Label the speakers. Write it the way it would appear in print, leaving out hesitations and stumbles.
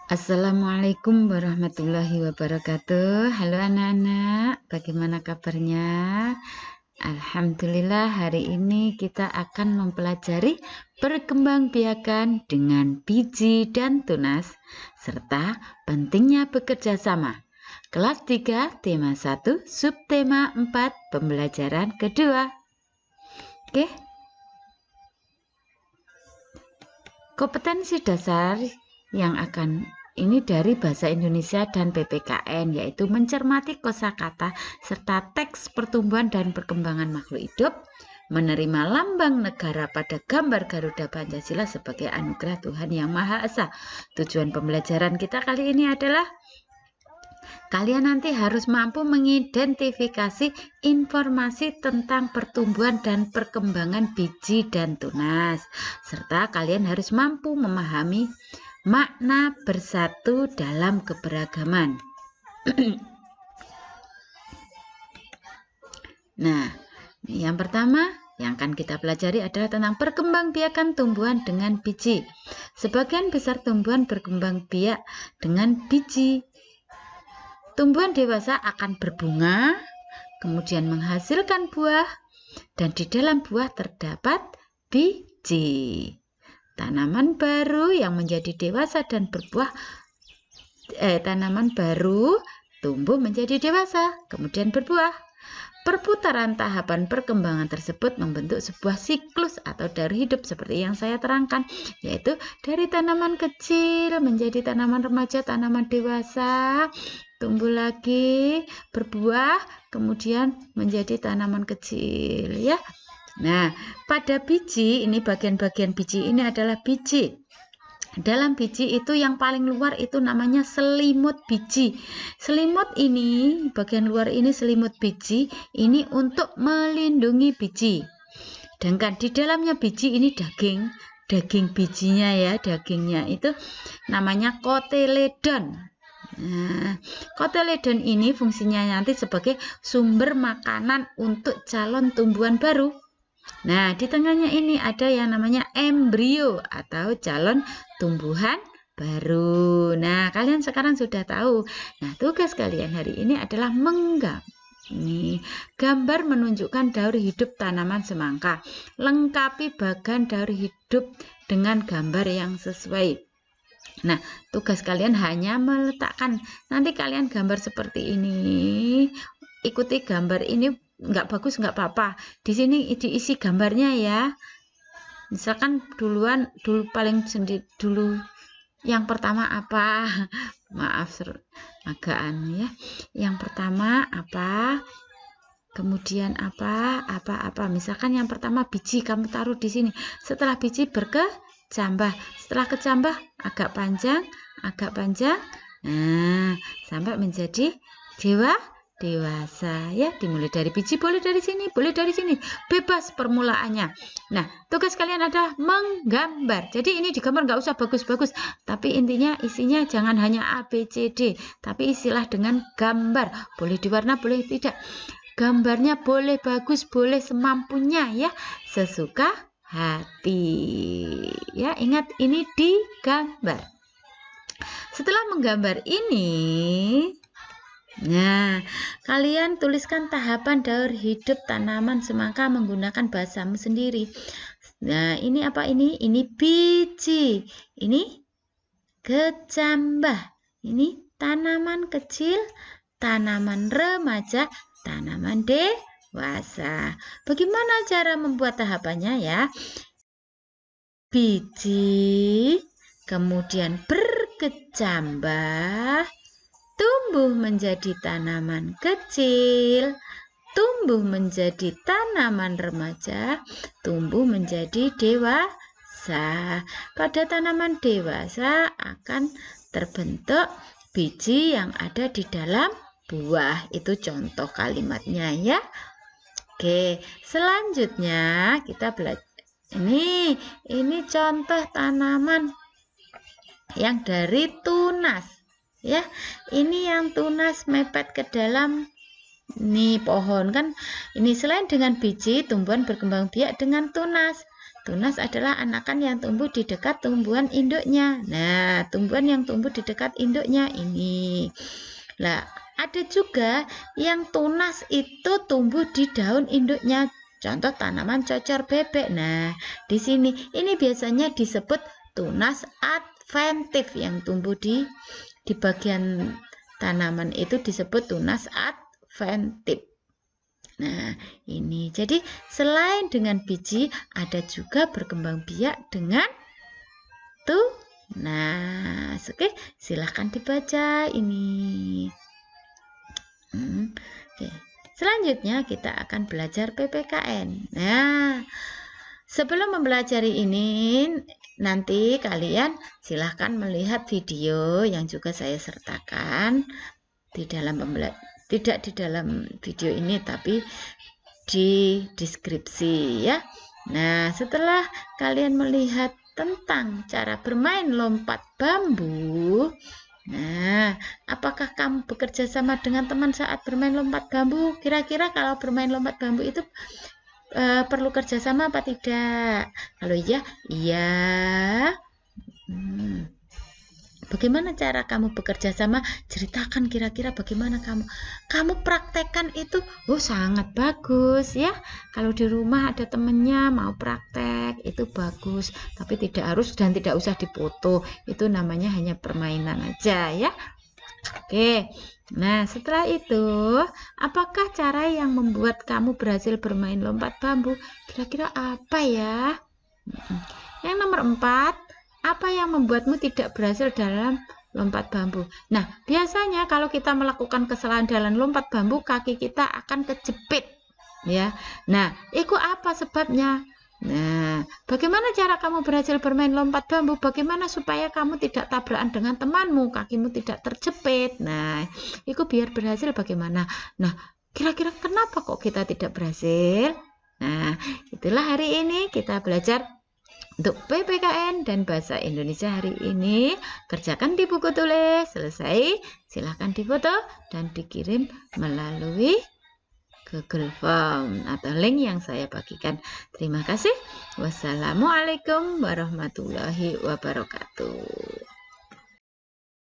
Speaker 1: Assalamualaikum warahmatullahi wabarakatuh. Halo anak-anak, bagaimana kabarnya? Alhamdulillah, hari ini kita akan mempelajari perkembangbiakan dengan biji dan tunas, serta pentingnya bekerja sama. Kelas 3, tema 1, subtema 4, pembelajaran kedua. Oke. Kompetensi dasar yang akan ini dari Bahasa Indonesia dan PPKN, yaitu mencermati kosakata serta teks pertumbuhan dan perkembangan makhluk hidup, menerima lambang negara pada gambar Garuda Pancasila sebagai anugerah Tuhan Yang Maha Esa. Tujuan pembelajaran kita kali ini adalah kalian nanti harus mampu mengidentifikasi informasi tentang pertumbuhan dan perkembangan biji dan tunas, serta kalian harus mampu memahami makna bersatu dalam keberagaman. Nah, yang pertama yang akan kita pelajari adalah tentang perkembangbiakan tumbuhan dengan biji. Sebagian besar tumbuhan berkembang biak dengan biji. Tumbuhan dewasa akan berbunga, kemudian menghasilkan buah, dan di dalam buah terdapat biji. Tanaman baru yang menjadi dewasa dan berbuah, tanaman baru tumbuh menjadi dewasa, kemudian berbuah. Perputaran tahapan perkembangan tersebut membentuk sebuah siklus atau dari hidup seperti yang saya terangkan, yaitu dari tanaman kecil menjadi tanaman remaja, tanaman dewasa, tumbuh lagi, berbuah, kemudian menjadi tanaman kecil, ya. Nah, pada biji ini, bagian-bagian biji ini adalah biji. Dalam biji itu yang paling luar itu namanya selimut biji. Selimut ini, bagian luar ini selimut biji, ini untuk melindungi biji. Sedangkan di dalamnya biji ini daging bijinya ya, dagingnya itu namanya kotyledon. Nah, kotyledon ini fungsinya nanti sebagai sumber makanan untuk calon tumbuhan baru. Nah, di tengahnya ini ada yang namanya embrio atau calon tumbuhan baru. Nah, kalian sekarang sudah tahu. Nah, tugas kalian hari ini adalah menggambar. Ini gambar menunjukkan daur hidup tanaman semangka. Lengkapi bagan daur hidup dengan gambar yang sesuai. Nah, tugas kalian hanya meletakkan. Nanti kalian gambar seperti ini. Ikuti gambar ini. Nggak bagus nggak apa-apa, di sini diisi gambarnya ya. Misalkan dulu paling sendiri dulu yang pertama apa, maaf agak ya, yang pertama apa, kemudian apa, misalkan yang pertama biji kamu taruh di sini, setelah biji berkecambah, setelah kecambah agak panjang, nah sampai menjadi dewasa ya. Dimulai dari biji, boleh dari sini, bebas permulaannya. Nah, tugas kalian adalah menggambar. Jadi ini digambar nggak usah bagus-bagus, tapi intinya isinya jangan hanya A, B, C, D, tapi isilah dengan gambar. Boleh diwarna, boleh tidak. Gambarnya boleh bagus, boleh semampunya ya, sesuka hati ya. Ingat, ini digambar. Setelah menggambar ini, nah, kalian tuliskan tahapan daur hidup tanaman semangka menggunakan bahasamu sendiri. Nah, ini apa ini? Ini biji. Ini kecambah. Ini tanaman kecil, tanaman remaja, tanaman dewasa. Bagaimana cara membuat tahapannya ya? Biji, kemudian berkecambah, tumbuh menjadi tanaman kecil, tumbuh menjadi tanaman remaja, tumbuh menjadi dewasa. Pada tanaman dewasa akan terbentuk biji yang ada di dalam buah. Itu contoh kalimatnya ya. Oke, selanjutnya kita belajar. Ini contoh tanaman yang dari tunas. Ya, ini yang tunas mepet ke dalam nih pohon kan. Ini selain dengan biji, tumbuhan berkembang biak dengan tunas. Tunas adalah anakan yang tumbuh di dekat tumbuhan induknya. Nah, tumbuhan yang tumbuh di dekat induknya ini. Nah, ada juga yang tunas itu tumbuh di daun induknya. Contoh tanaman cocor bebek. Nah, di sini ini biasanya disebut tunas adventif yang tumbuh di bagian tanaman itu disebut tunas adventif. Nah, ini jadi selain dengan biji ada juga berkembang biak dengan tunas. Oke, silahkan dibaca ini. Oke. Selanjutnya kita akan belajar PPKN. Nah, sebelum mempelajari ini, nanti kalian silahkan melihat video yang juga saya sertakan di dalam tidak di dalam video ini tapi di deskripsi ya. Nah, setelah kalian melihat tentang cara bermain lompat bambu, nah, apakah kamu bekerja sama dengan teman saat bermain lompat bambu? Kira-kira kalau bermain lompat bambu itu perlu kerjasama apa tidak? Kalau iya, iya. Bagaimana cara kamu bekerja sama? Ceritakan kira-kira bagaimana kamu praktekkan itu. Oh, sangat bagus ya. Kalau di rumah ada temennya mau praktek itu bagus, tapi tidak harus dan tidak usah dipoto. Itu namanya hanya permainan aja ya. Oke. Nah, setelah itu, apakah cara yang membuat kamu berhasil bermain lompat bambu? Kira-kira apa ya? Yang nomor 4, apa yang membuatmu tidak berhasil dalam lompat bambu? Nah, biasanya kalau kita melakukan kesalahan dalam lompat bambu, kaki kita akan kejepit, ya. Nah, itu apa sebabnya? Nah, bagaimana cara kamu berhasil bermain lompat bambu? Bagaimana supaya kamu tidak tabrakan dengan temanmu, kakimu tidak terjepit? Nah, itu biar berhasil bagaimana? Nah, kira-kira kenapa kok kita tidak berhasil? Nah, itulah hari ini kita belajar untuk PPKN dan Bahasa Indonesia hari ini. Kerjakan di buku tulis. Selesai, silahkan difoto dan dikirim melalui Google Form atau link yang saya bagikan. Terima kasih. Wassalamualaikum warahmatullahi wabarakatuh.